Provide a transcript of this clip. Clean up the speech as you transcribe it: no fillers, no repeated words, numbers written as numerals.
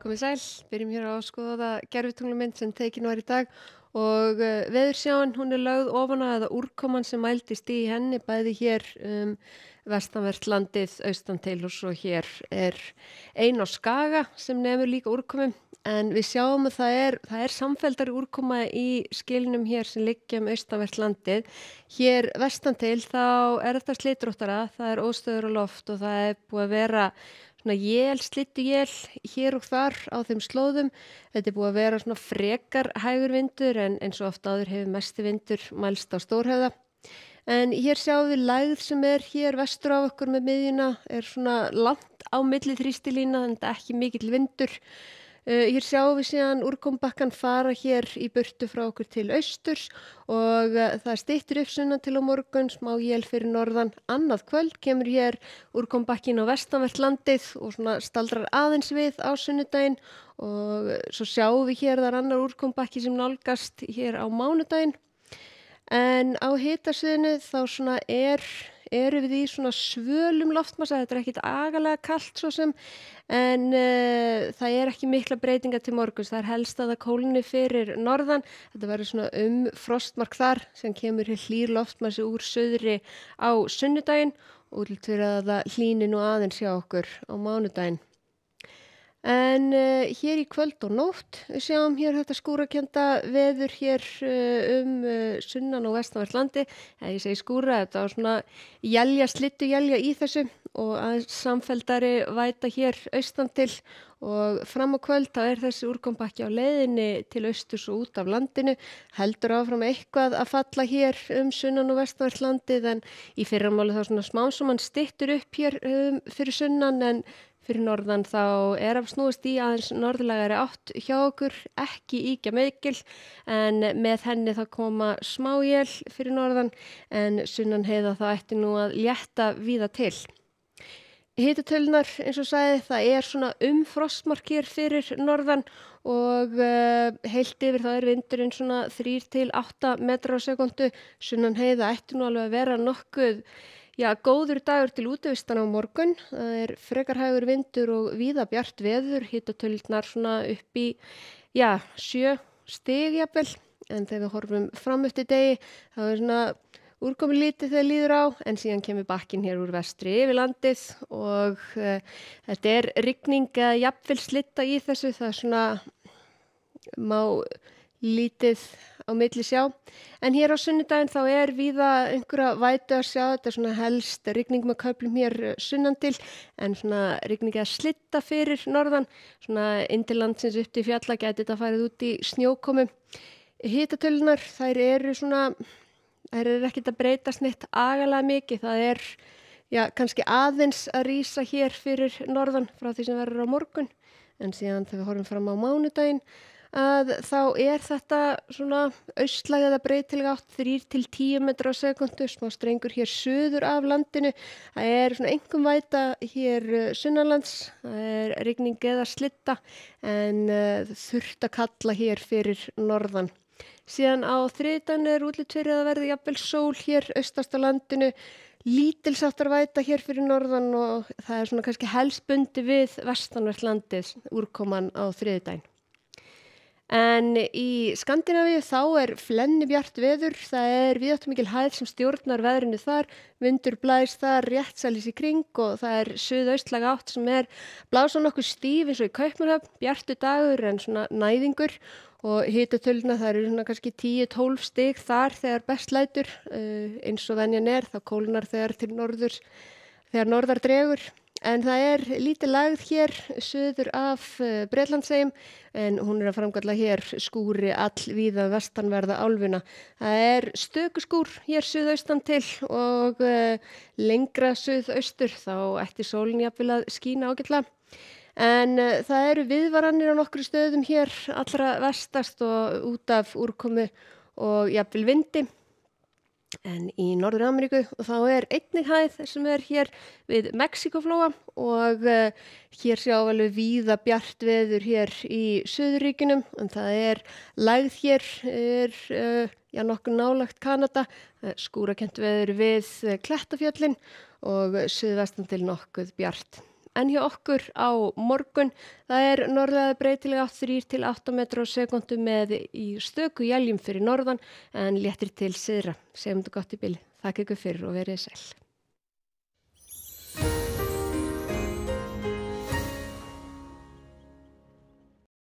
Komið sæl, byrjum hér á að skoða gervitunglumynd sem tekin var í dag og veðursjáin hún er lögð ofan að eða úrkoman sem mældist í henni bæði hér vestanvert landið austan til og svo hér er ein á Skaga sem nefnir líka úrkomum en við sjáum að það er samfelldari úrkoma í skilnum hér sem liggja austanvert landið. Hér vestan til þá er þetta slitróttara, það er óstöður á loft og það er búið að vera svona slydduél hér og þar á þeim slóðum. Þetta er búið að vera svona frekar hægur vindur en eins og oft áður hefur mesti vindur mælst á Stórhöfða. En hér sjáum við lægð sem er hér vestur af okkur með miðjuna, er svona langt á milli þrýstilína en þetta er ekki mikill vindur. Hér sjáum við síðan úrkomubakkann fara hér í burtu frá okkur til austurs og það styttir upp sunnan til á morgun, smá él fyrir norðan. Annað kvöld kemur hér úrkomubakkinn á vestanvert landið og svona staldrar aðeins við á sunnudaginn og svo sjáum við hér þar annar úrkomubakki sem nálgast hér á mánudaginn. En á hitasviðinu þá svona eru við í svona svölum loftmassa, þetta er ekkit agalega kalt svo sem, en það er ekki mikla breytinga til morguns, það er helst að það kólni fyrir norðan, þetta verður svona frostmark þar sem kemur hlýr loftmassi úr suðri á sunnudaginn og útlit fyrir að það hlýni nú aðeins hjá okkur á mánudaginn. En hér í kvöld og nótt, við sjáum hér þetta skúrakennda veður hér sunnan og vestanvert landi. Ég segi skúra, þetta var svona slydduélja í þessu og aðeins samfelldari væta hér austan til og fram á kvöld þá er þessi úrkombakki á leiðinni til austurs og út af landinu. Heldur áfram eitthvað að falla hér sunnan og vestanvert landið en í fyrramáli þá svona smám saman styttur upp hér fyrir sunnan en fyrir norðan þá er að snúast í aðeins norðlægari átt hjá okkur, ekki ýkja mikil en með henni þá koma smá él fyrir norðan en sunnan heiða þá ætti nú að létta víða til. Hitatölunar eins og sagði það er svona frostmark hér fyrir norðan og heilt yfir þá er vindurinn svona 3 til 8 metrar á sekúndu, sunnan heiða ætti nú alveg að vera nokkuð góður dagur til útivistar á morgun. Það er frekar hægur vindur og víða bjart veður, hitatölurnar svona upp í 7 stig jafnvel. En þegar við horfum fram eftir degi þá er svona úrkomi lítið þegar líður á en síðan kemur bakkinn hér úr vestri yfir landið og þetta er rigning eða jafnvel slitta í þessu, það er svona má lítið á milli sjá. En hér á sunnudaginn þá er víða einhverja vætu að sjá, þetta er svona helst rigning með köflum hér sunnan til en svona rigning að slitta fyrir norðan, svona inn til landsins upp til fjalla gæti þetta farið út í snjókomu. Hitatölunar, þær eru ekkert að breytast neitt agalega mikið, það er kannski aðeins að rísa hér fyrir norðan frá því sem verður á morgun en síðan þegar við horfum fram á mánudaginn að þá er þetta svona austlæg eða breytileg átt 3 til 10 metrar á sekúndu, smá strengur hér suður af landinu. Það er svona einkum væta hér sunnanlands, það er rigning eða slitta en þurrt að kalla hér fyrir norðan. Síðan á þriðjudaginn er útlit fyrir að verði jafnvel sól hér austast á landinu, lítilsháttar væta hér fyrir norðan og það er svona kannski helst bundið við vestanvert landið úrkoman á þriðjudaginn. En í Skandinavíu þá er flennibjart veður, það er víðáttumikil hæð sem stjórnar veðrinu þar, vindur blæs þar réttsælis í kring og það er suðaustlæg átt sem er blása nokkuð stíf eins og í Kaupmannahöfn, bjartu dagur en svona næðingur og hitatölurnar það eru svona kannski 10-12 stig þar þegar best lætur, eins og venjan er, þá kólnar þegar norðar dregur. En það er lítið lægð hér suður af Bretlandseyjum en hún er að framkalla hér skúri allvíða vestanverða álfuna. Það er stökuskúr hér suðaustan til og lengra suðaustur þá ætti sólin jafnvel að skína ágætlega. En það eru viðvaranir á nokkru stöðum hér allra vestast og út af úrkomu og jafnvel vindi. En í Norður-Ameríku þá er einnig hæð sem er hér við Mexíkóflóa og hér sjáum við víða bjart veður hér í Suðurríkjunum en það er lægð hér nokkuð nálægt Kanada, skúrakennt veður við Klettafjöllin og suðvestan til nokkuð bjart. En hjá okkur á morgun, það norðlæg breytileg átt 3 til 8 metrar á sekúndu með í stöku éljum fyrir norðan en léttir til syðra. Segjum þetta gott í bili. Þakka ykkur fyrir og verið sæl.